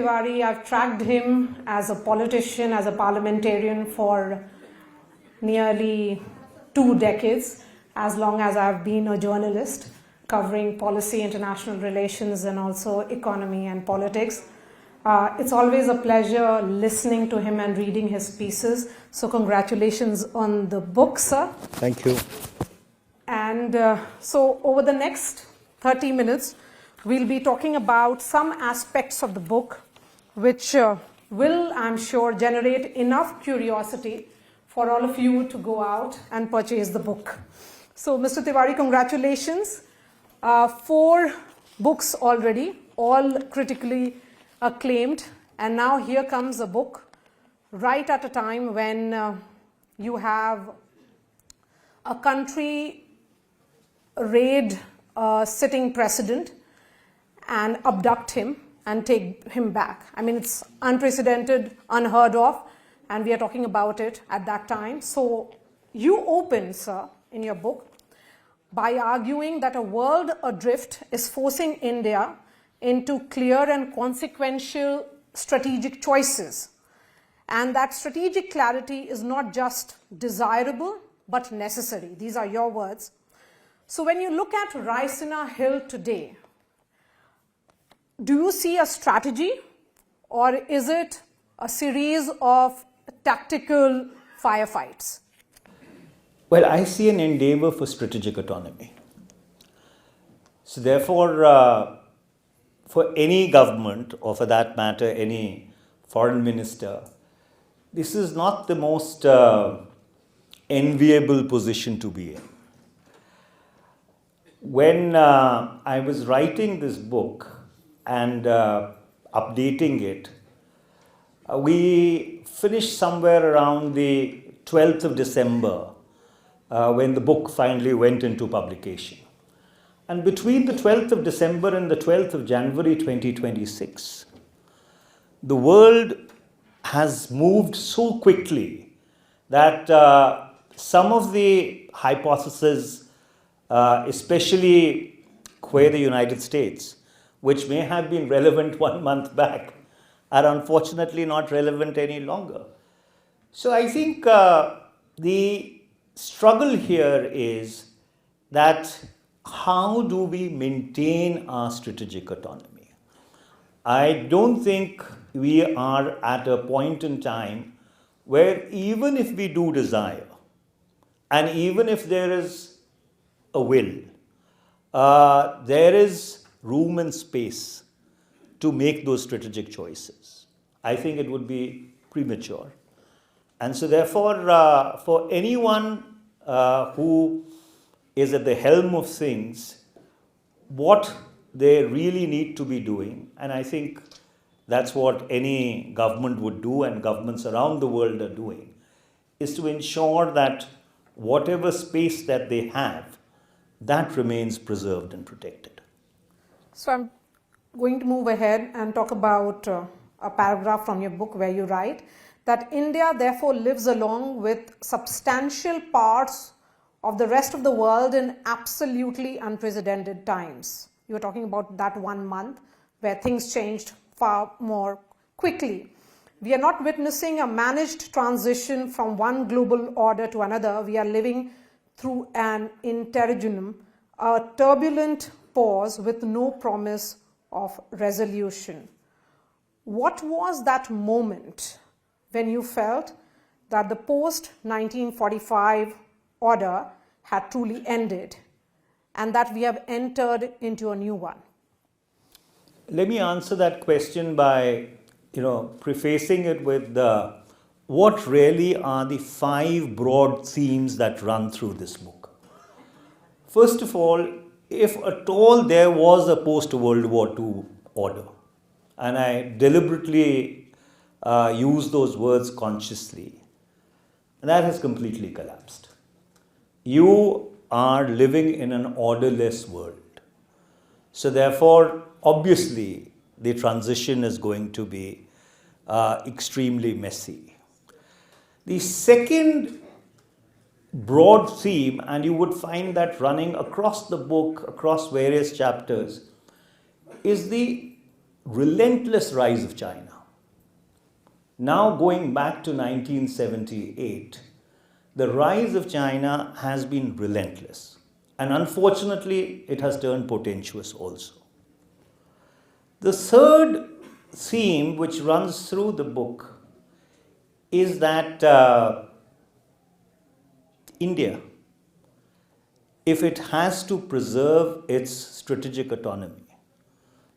Tewari. I've tracked him as a politician, as a parliamentarian for nearly 2 decades, as long as I've been a journalist covering policy, international relations, and also economy and politics. It's always a pleasure listening to him and reading his pieces. So congratulations on the book, sir. Thank you. And so over the next 30 minutes, we'll be talking about some aspects of the book which will, I'm sure, generate enough curiosity for all of you to go out and purchase the book. So, Mr. Tewari, congratulations. 4 books already, all critically acclaimed. And now here comes a book right at a time when you have a country raid a sitting president and abduct him and take him back. I mean, it's unprecedented, unheard of, and we are talking about it at that time. So you open, sir, in your book by arguing that a world adrift is forcing India into clear and consequential strategic choices, and that strategic clarity is not just desirable but necessary. These are your words. So when you look at Raisina Hill today, do you see a strategy, or is it a series of tactical firefights? Well, I see an endeavor for strategic autonomy. So therefore, for any government, or for that matter, any foreign minister, this is not the most enviable position to be in. When I was writing this book and updating it, we finished somewhere around the 12th of December when the book finally went into publication. And between the 12th of December and the 12th of January 2026, the world has moved so quickly that some of the hypotheses, especially queer the United States, which may have been relevant 1 month back, are unfortunately not relevant any longer. So I think the struggle here is that how do we maintain our strategic autonomy? I don't think we are at a point in time where even if we do desire, and even if there is a will, there is room and space to make those strategic choices. I think it would be premature. And so therefore, for anyone who is at the helm of things, what they really need to be doing, and I think that's what any government would do and governments around the world are doing, is to ensure that whatever space that they have, that remains preserved and protected. So I'm going to move ahead and talk about a paragraph from your book where you write that India therefore lives along with substantial parts of the rest of the world in absolutely unprecedented times. You were talking about that 1 month where things changed far more quickly. We are not witnessing a managed transition from one global order to another. We are living through an interregnum, a turbulent pause with no promise of resolution. What was that moment when you felt that the post-1945 order had truly ended and that we have entered into a new one? Let me answer that question by, prefacing it with what really are the 5 broad themes that run through this book. First of all, if at all there was a post-World War II order, and I deliberately use those words consciously, that has completely collapsed. You are living in an orderless world. So therefore, obviously, the transition is going to be extremely messy. The second broad theme, and you would find that running across the book, across various chapters, is the relentless rise of China. Now, going back to 1978, the rise of China has been relentless. And unfortunately, it has turned potentious also. The third theme which runs through the book is that India, if it has to preserve its strategic autonomy,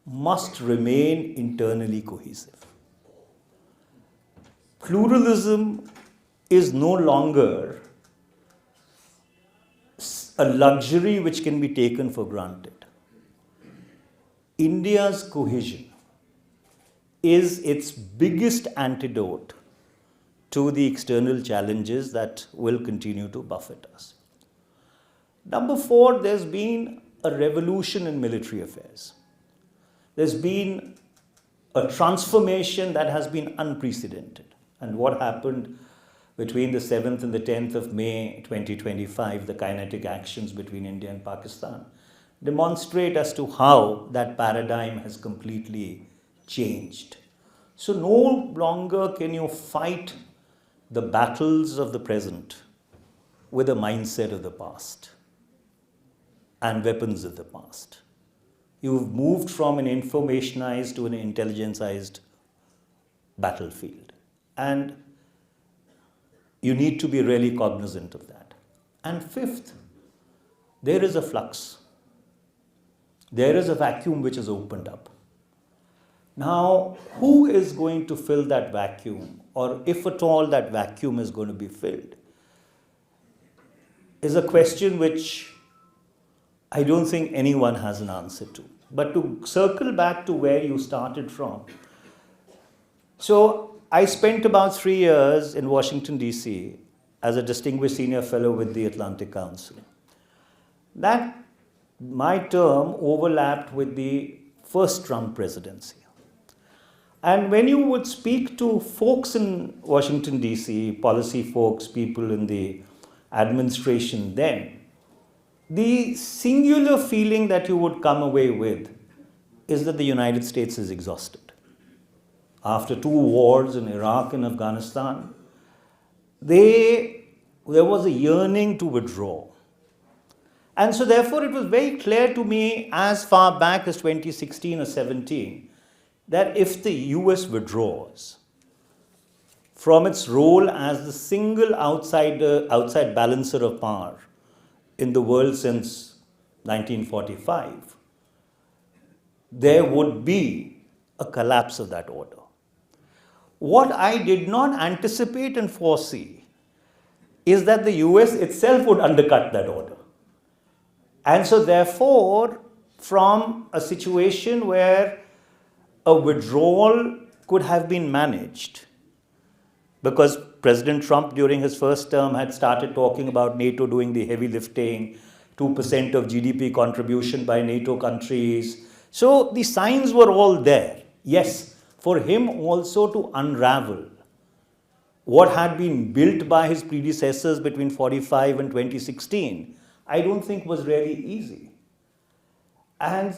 must remain internally cohesive. Pluralism is no longer a luxury which can be taken for granted. India's cohesion is its biggest antidote to the external challenges that will continue to buffet us. Number 4, there's been a revolution in military affairs. There's been a transformation that has been unprecedented. And what happened between the 7th and the 10th of May 2025, the kinetic actions between India and Pakistan, demonstrate as to how that paradigm has completely changed. So no longer can you fight the battles of the present with a mindset of the past and weapons of the past. You've moved from an informationized to an intelligencized battlefield. And you need to be really cognizant of that. And 5th, there is a flux. There is a vacuum which has opened up. Now, who is going to fill that vacuum, or if at all that vacuum is going to be filled, is a question which I don't think anyone has an answer to. But to circle back to where you started from, so I spent about 3 years in Washington, D.C. as a distinguished senior fellow with the Atlantic Council. That, my term overlapped with the first Trump presidency. And when you would speak to folks in Washington, D.C., policy folks, people in the administration then, the singular feeling that you would come away with is that the United States is exhausted. After 2 wars in Iraq and Afghanistan, there was a yearning to withdraw. And so therefore it was very clear to me as far back as 2016 or 17 that if the US withdraws from its role as the single outside balancer of power in the world since 1945, there would be a collapse of that order. What I did not anticipate and foresee is that the US itself would undercut that order. And so therefore, from a situation where a withdrawal could have been managed, because President Trump during his first term had started talking about NATO doing the heavy lifting, 2% of GDP contribution by NATO countries. So the signs were all there. Yes, for him also to unravel what had been built by his predecessors between 45 and 2016, I don't think was really easy. And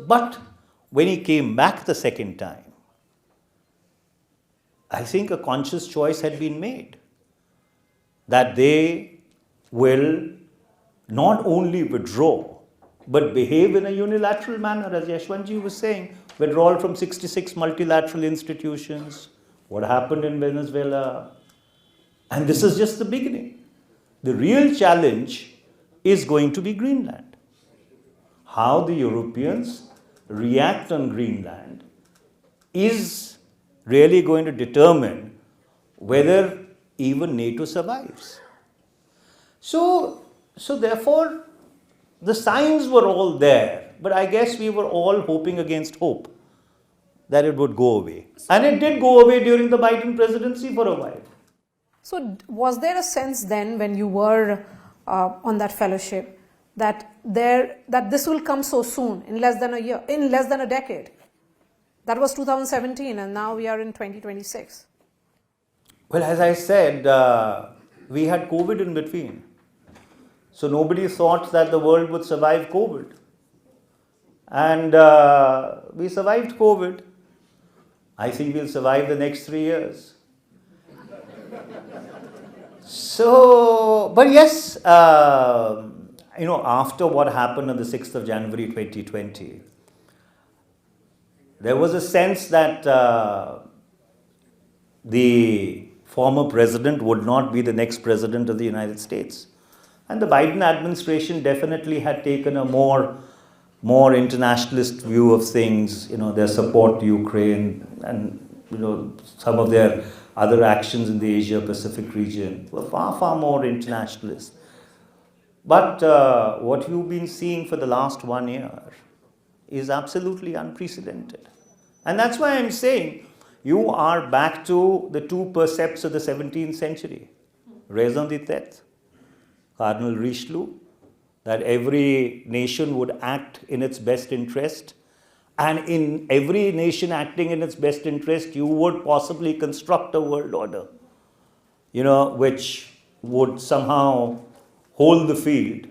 but when he came back the second time, I think a conscious choice had been made that they will not only withdraw, but behave in a unilateral manner, as Yashwantji was saying, withdrawal from 66 multilateral institutions, what happened in Venezuela. And this is just the beginning. The real challenge is going to be Greenland. How the Europeans react on Greenland is really going to determine whether even NATO survives. So therefore, the signs were all there, but I guess we were all hoping against hope that it would go away. And it did go away during the Biden presidency for a while. So was there a sense then when you were on that fellowship that this will come so soon, in less than a year, in less than a decade? That was 2017 and now we are in 2026. Well, as I said, we had COVID in between. So nobody thought that the world would survive COVID. And we survived COVID. I think we'll survive the next 3 years. So, but yes, after what happened on the 6th of January 2020, there was a sense that the former president would not be the next president of the United States. And the Biden administration definitely had taken a more internationalist view of things, their support to Ukraine and, some of their other actions in the Asia-Pacific region were far, far more internationalist. But what you've been seeing for the last 1 year is absolutely unprecedented. And that's why I'm saying you are back to the two precepts of the 17th century. Raison d'être, Cardinal Richelieu, that every nation would act in its best interest. And in every nation acting in its best interest, you would possibly construct a world order, which would somehow hold the field.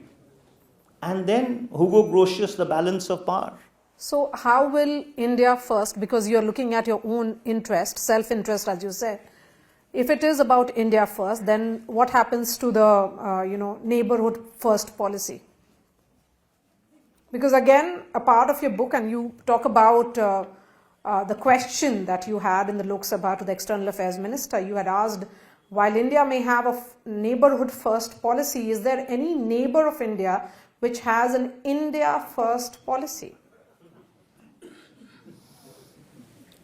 And then Hugo Grotius, the balance of power. So how will India first, because you're looking at your own interest, self-interest as you say, if it is about India first, then what happens to the neighborhood first policy? Because again, a part of your book, and you talk about the question that you had in the Lok Sabha to the External Affairs Minister, you had asked, while India may have a neighborhood first policy, is there any neighbor of India which has an India first policy?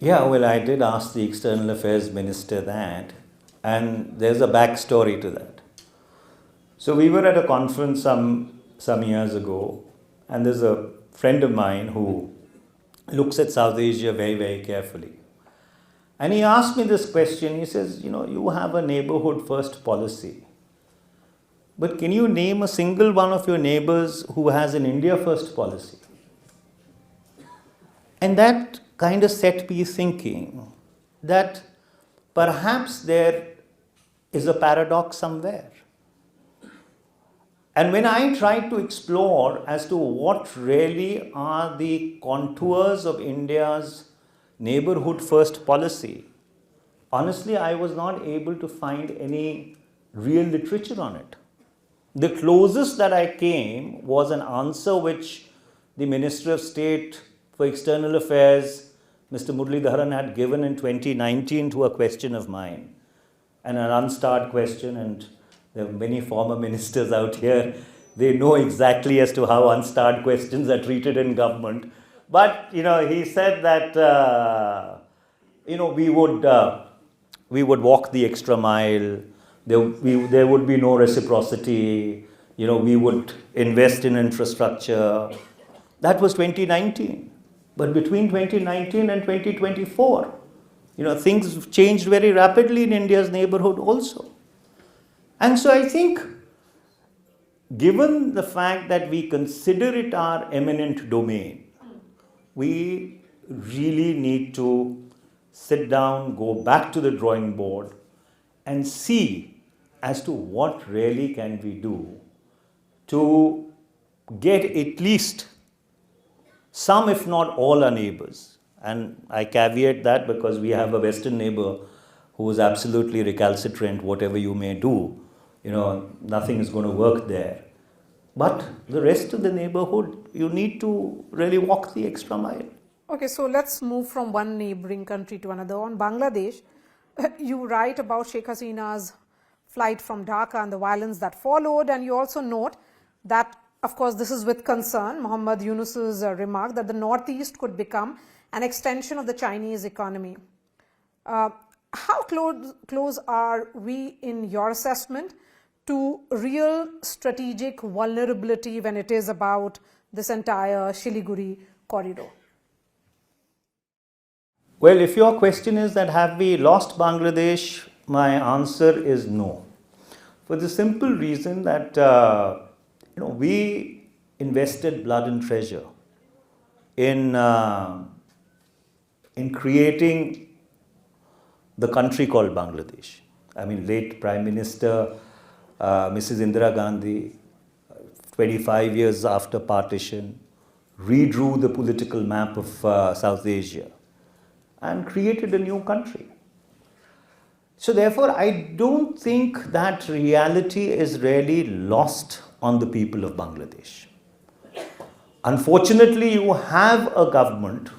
Yeah, well, I did ask the External Affairs Minister that, and there's a backstory to that. So we were at a conference some years ago, and there's a friend of mine who looks at South Asia very, very carefully. And he asked me this question. He says, you have a neighborhood first policy, but can you name a single one of your neighbors who has an India first policy? And that kind of set me thinking that perhaps there is a paradox somewhere. And when I tried to explore as to what really are the contours of India's neighborhood first policy, honestly, I was not able to find any real literature on it. The closest that I came was an answer which the Minister of State for External Affairs, Mr. Muralidharan, had given in 2019 to a question of mine, and an unstarred question, and there are many former ministers out here, they know exactly as to how unstarred questions are treated in government. But, he said that, we would walk the extra mile, there would be no reciprocity, we would invest in infrastructure. That was 2019. But between 2019 and 2024, things changed very rapidly in India's neighborhood also. And so I think, given the fact that we consider it our eminent domain, we really need to sit down, go back to the drawing board, and see as to what really can we do to get at least some, if not all, our neighbors. And I caveat that because we have a Western neighbor who is absolutely recalcitrant, whatever you may do, nothing is going to work there. But the rest of the neighborhood, you need to really walk the extra mile. Okay, so let's move from one neighboring country to another. On Bangladesh, you write about Sheikh Hasina's flight from Dhaka and the violence that followed, and you also note that, of course, this is with concern, Muhammad Yunus's remark that the Northeast could become an extension of the Chinese economy. How close are we in your assessment to real strategic vulnerability when it is about this entire Siliguri corridor? Well, if your question is that have we lost Bangladesh, my answer is no. For the simple reason that we invested blood and treasure in creating the country called Bangladesh. I mean, late Prime Minister Mrs. Indira Gandhi, 25 years after partition, redrew the political map of South Asia and created a new country. So therefore, I don't think that reality is really lost on the people of Bangladesh. Unfortunately, you have a government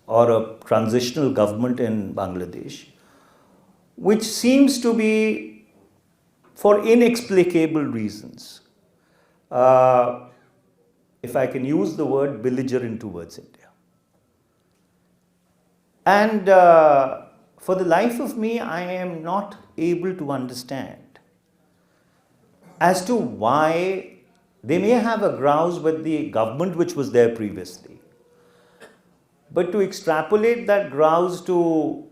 or a transitional government in Bangladesh which seems to be, for inexplicable reasons, if I can use the word, belligerent towards India. And for the life of me, I am not able to understand as to why they may have a grouse with the government which was there previously. But to extrapolate that grouse to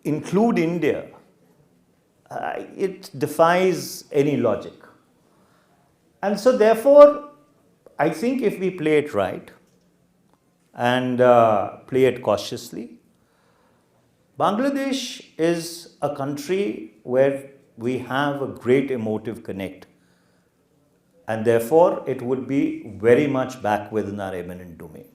include India, it defies any logic. And so therefore, I think if we play it right and play it cautiously, Bangladesh is a country where we have a great emotive connect, and therefore it would be very much back within our eminent domain.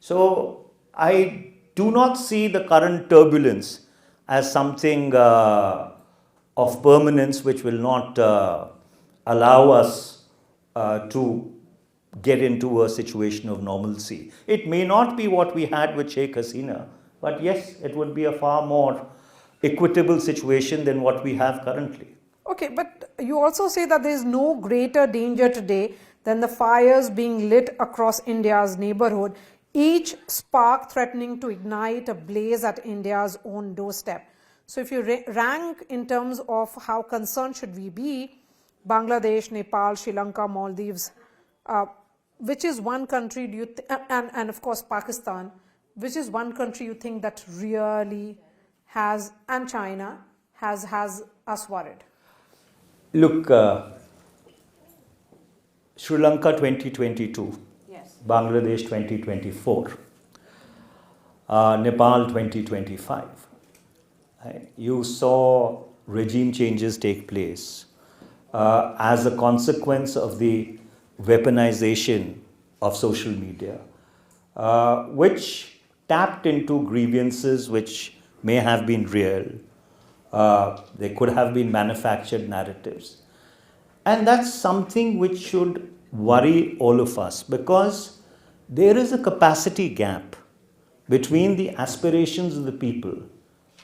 So I do not see the current turbulence as something of permanence which will not allow us to get into a situation of normalcy. It may not be what we had with Sheikh Hasina, but yes, it would be a far more equitable situation than what we have currently. Okay, but you also say that there is no greater danger today than the fires being lit across India's neighborhood, each spark threatening to ignite a blaze at India's own doorstep. So if you rank in terms of how concerned should we be, Bangladesh, Nepal, Sri Lanka, Maldives, which is one country do you and of course Pakistan, which is one country you think that really has, and China has us worried? Look, Sri Lanka 2022, yes. Bangladesh 2024, Nepal 2025. You saw regime changes take place as a consequence of the weaponization of social media, which tapped into grievances which may have been real. They could have been manufactured narratives. And that's something which should worry all of us, because there is a capacity gap between the aspirations of the people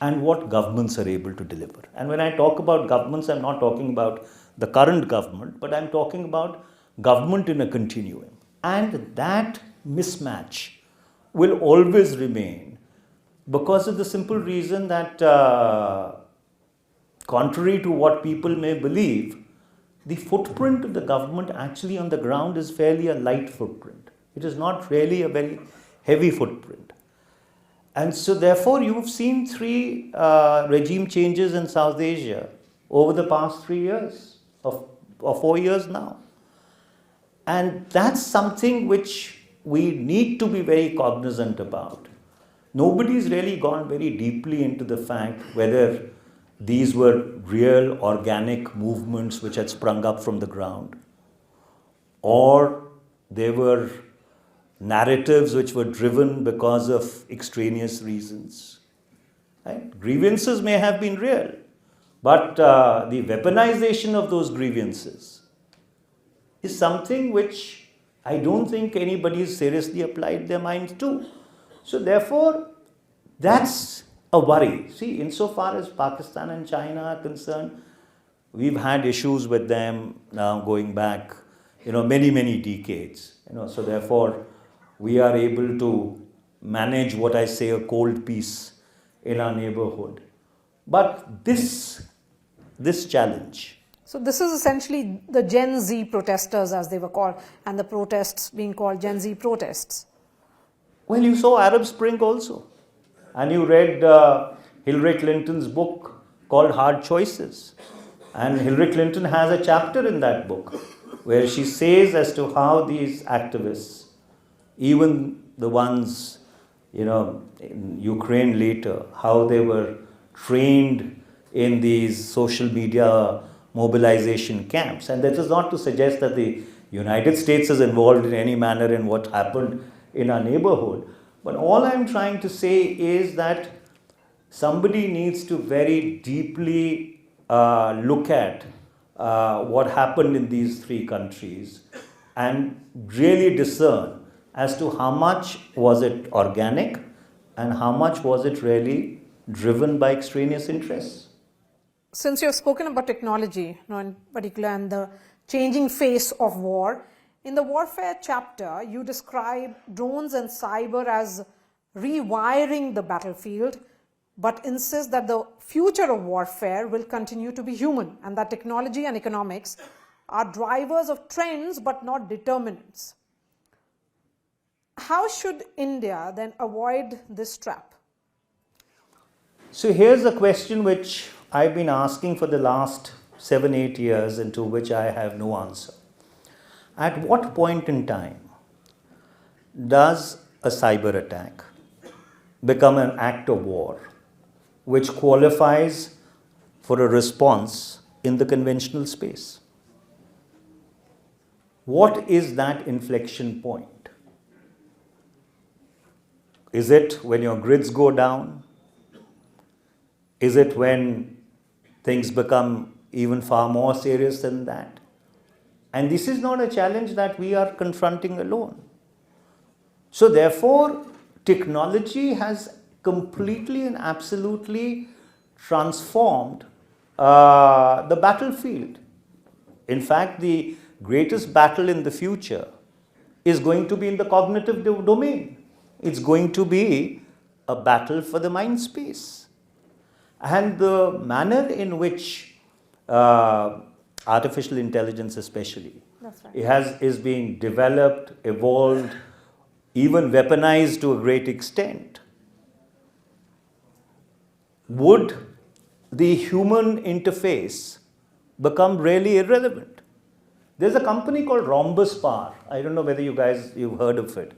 and what governments are able to deliver. And when I talk about governments, I'm not talking about the current government, but I'm talking about government in a continuum. And that mismatch will always remain because of the simple reason that contrary to what people may believe, the footprint of the government actually on the ground is fairly a light footprint. It is not really a very heavy footprint. And so therefore you've seen 3 regime changes in South Asia over the past 3 years or 4 years now. And that's something which we need to be very cognizant about. Nobody's really gone very deeply into the fact whether these were real organic movements which had sprung up from the ground, or they were narratives which were driven because of extraneous reasons. Right? Grievances may have been real, but the weaponization of those grievances is something which I don't think anybody has seriously applied their minds to. So therefore, that's a worry. See, insofar as Pakistan and China are concerned, we've had issues with them now going back, many, many decades. So therefore, we are able to manage what I say a cold peace in our neighborhood. But this challenge. So this is essentially the Gen Z protesters, as they were called, and the protests being called Gen Z protests. Well, you saw Arab Spring also. And you read Hillary Clinton's book called Hard Choices. And Hillary Clinton has a chapter in that book where she says as to how these activists, even the ones, in Ukraine later, how they were trained in these social media mobilization camps. And that is not to suggest that the United States is involved in any manner in what happened in our neighborhood. But all I'm trying to say is that somebody needs to very deeply look at what happened in these three countries and really discern as to how much was it organic and how much was it really driven by extraneous interests. Since you've spoken about technology, in particular, and the changing face of war, in the warfare chapter, you describe drones and cyber as rewiring the battlefield, but insist that the future of warfare will continue to be human, and that technology and economics are drivers of trends but not determinants. How should India then avoid this trap? So here's a question which I've been asking for the last 7-8 years and to which I have no answer. At what point in time does a cyber attack become an act of war which qualifies for a response in the conventional space? What is that inflection point? Is it when your grids go down? Is it when things become even far more serious than that? And this is not a challenge that we are confronting alone. So therefore, technology has completely and absolutely transformed the battlefield. In fact, the greatest battle in the future is going to be in the cognitive domain. It's going to be a battle for the mind space. And the manner in which artificial intelligence especially is being developed, evolved, even weaponized to a great extent, would the human interface become really irrelevant? There's a company called Rhombus Power. I don't know whether you've heard of it.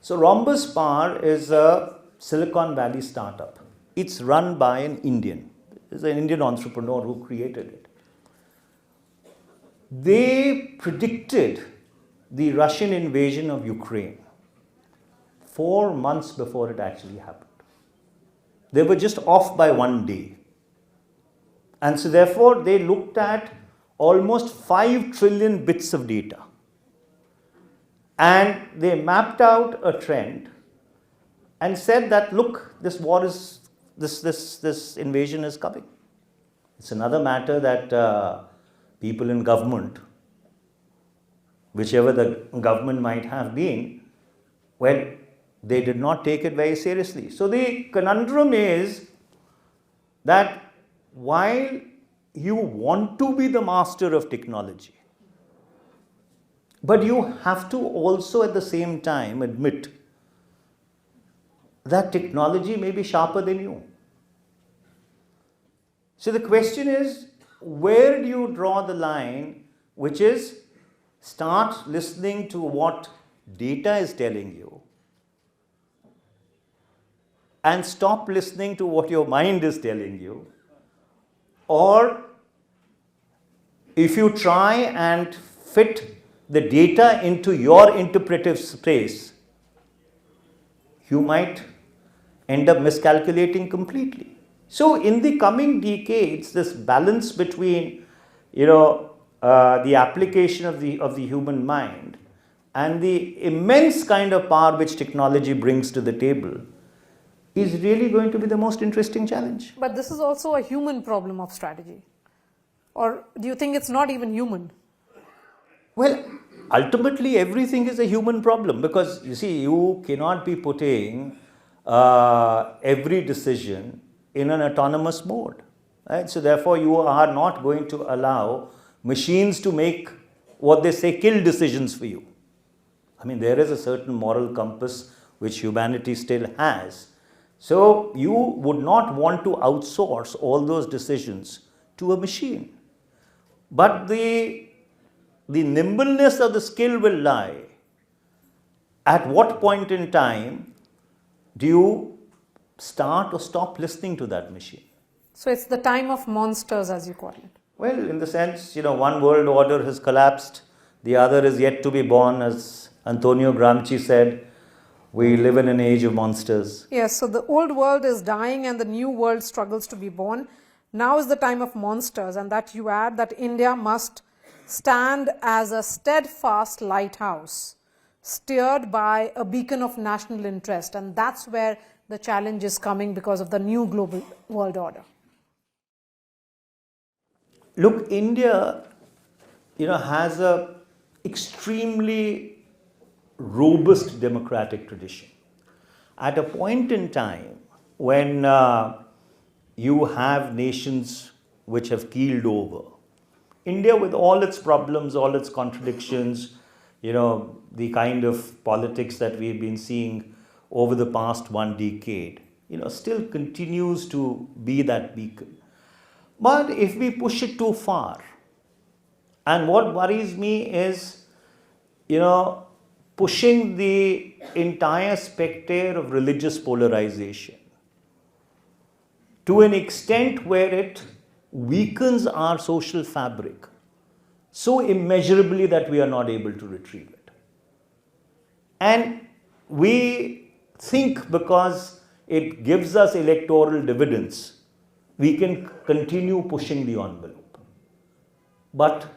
So Rhombus Power is a Silicon Valley startup. It's run by an Indian. It's an Indian entrepreneur who created it. They predicted the Russian invasion of Ukraine 4 months before it actually happened. They were just off by 1 day. And so therefore they looked at almost 5 trillion bits of data. And they mapped out a trend and said that, look, this war is, this invasion is coming. It's another matter that people in government, whichever the government might have been, well, they did not take it very seriously. So the conundrum is that while you want to be the master of technology, but you have to also at the same time admit that technology may be sharper than you. So the question is, where do you draw the line, which is start listening to what data is telling you and stop listening to what your mind is telling you? Or if you try and fit the data into your interpretive space, you might end up miscalculating completely. So in the coming decades, this balance between, the application of the human mind and the immense kind of power which technology brings to the table is really going to be the most interesting challenge. But this is also a human problem of strategy. Or do you think it's not even human? Well, ultimately everything is a human problem, because you see, you cannot be putting every decision in an autonomous mode, right? So therefore you are not going to allow machines to make what they say kill decisions for you. I mean, there is a certain moral compass which humanity still has. So you would not want to outsource all those decisions to a machine. But the nimbleness of the skill will lie. At what point in time do you start or stop listening to that machine? So it's the time of monsters, as you call it. Well, in the sense, one world order has collapsed, The other is yet to be born, as Antonio Gramsci said. We live in an age of monsters. Yes, so the old world is dying and the new world struggles to be born. Now is the time of monsters, and that you add that India must stand as a steadfast lighthouse, steered by a beacon of national interest, and that's where the challenge is coming because of the new global world order. Look, India, has a extremely robust democratic tradition. At a point in time when you have nations which have keeled over, India, with all its problems, all its contradictions, the kind of politics that we've been seeing over the past one decade, still continues to be that beacon. But if we push it too far, and what worries me is, pushing the entire spectre of religious polarization to an extent where it weakens our social fabric so immeasurably that we are not able to retrieve it. And we think because it gives us electoral dividends, we can continue pushing the envelope. But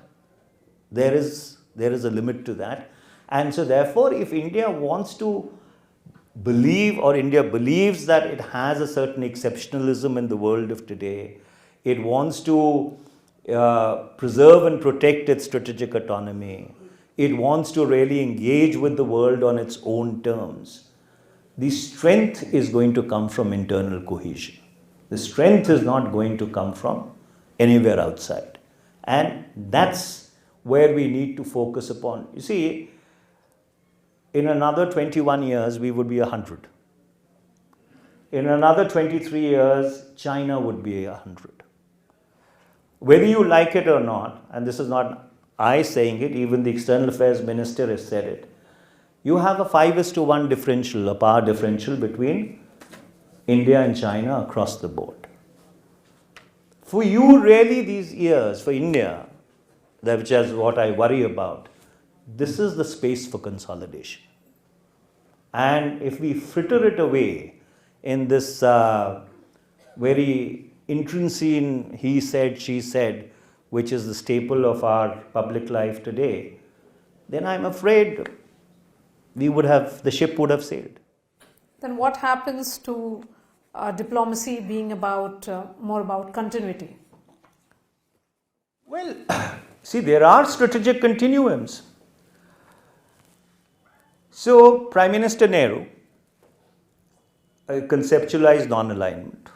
there is a limit to that. And so therefore, if India wants to believe, or India believes that it has a certain exceptionalism in the world of today, it wants to preserve and protect its strategic autonomy, it wants to really engage with the world on its own terms, the strength is going to come from internal cohesion. The strength is not going to come from anywhere outside. And that's where we need to focus upon. You see, in another 21 years, we would be 100. In another 23 years, China would be 100. Whether you like it or not, and this is not I saying it, even the External Affairs Minister has said it, you have a 5:1 differential, a power differential between India and China across the board. For you, really, these years, for India, which is what I worry about, this is the space for consolidation. And if we fritter it away in this very intrinsic he said, she said, which is the staple of our public life today, then I'm afraid the ship would have sailed. Then what happens to diplomacy being more about continuity? Well, see, there are strategic continuums. So, Prime Minister Nehru conceptualized non-alignment.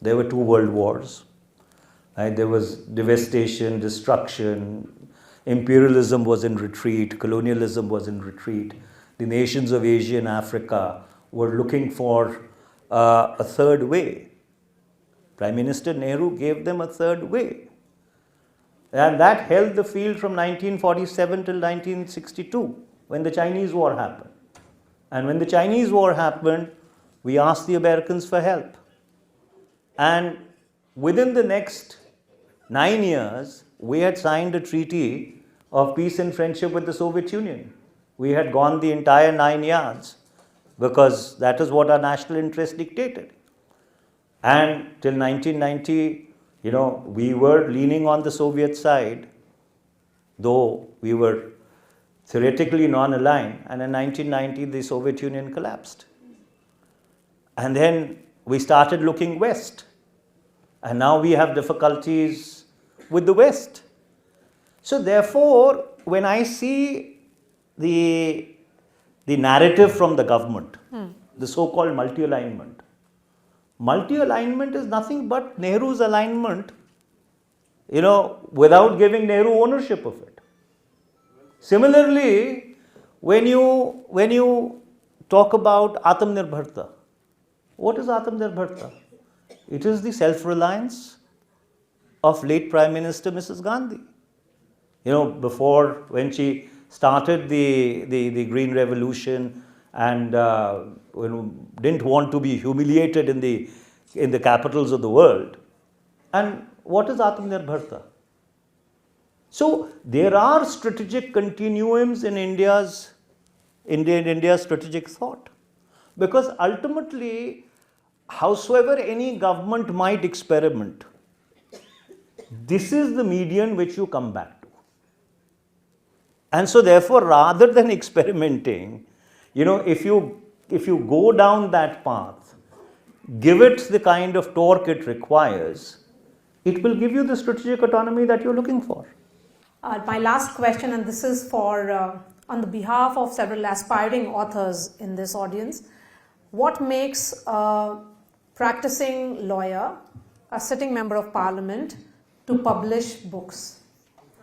There were two world wars. Right? There was devastation, destruction, imperialism was in retreat, colonialism was in retreat. The nations of Asia and Africa were looking for a third way. Prime Minister Nehru gave them a third way. And that held the field from 1947 till 1962, when the Chinese War happened. And when the Chinese War happened, we asked the Americans for help. And within the next 9 years, we had signed a treaty of peace and friendship with the Soviet Union. We had gone the entire 9 yards because that is what our national interest dictated. And till 1990, we were leaning on the Soviet side, though we were theoretically non-aligned, and in 1990 the Soviet Union collapsed. And then we started looking west, and now we have difficulties with the West. So therefore, when I see the narrative from the government, the so-called multi-alignment, multi-alignment is nothing but Nehru's alignment, without giving Nehru ownership of it. Similarly, when you talk about Atmanirbharta, what is Atmanirbharta? It is the self-reliance of late Prime Minister Mrs. Gandhi. Before, when she started the Green Revolution and didn't want to be humiliated in the capitals of the world. And what is Atmanirbharta? So there are strategic continuums in India's strategic thought. Because ultimately, howsoever any government might experiment, this is the median which you come back to. And so therefore, rather than experimenting, if you go down that path, give it the kind of torque it requires, it will give you the strategic autonomy that you're looking for. My last question, and this is for on the behalf of several aspiring authors in this audience. What makes a practicing lawyer, a sitting member of parliament, to publish books?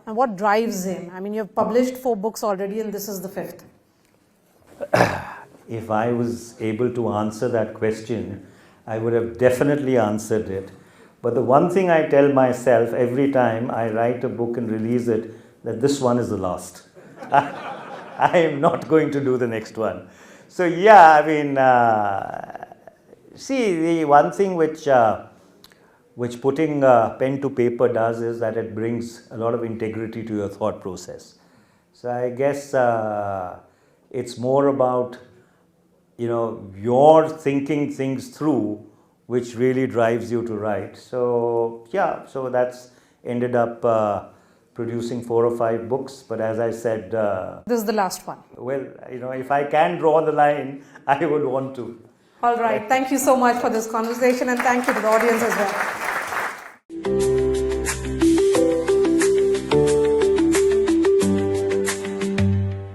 And what drives him? I mean, you've published 4 books already and this is the 5th. If I was able to answer that question, I would have definitely answered it. But the one thing I tell myself every time I write a book and release it, that this one is the last. I am not going to do the next one. So yeah, I mean, see, the one thing which putting pen to paper does is that it brings a lot of integrity to your thought process. So I guess it's more about, your thinking things through, which really drives you to write. So yeah, so that's ended up producing 4 or 5 books. But as I said, this is the last one. Well, if I can draw the line, I would want to. All right. Thank you so much for this conversation, and thank you to the audience as well.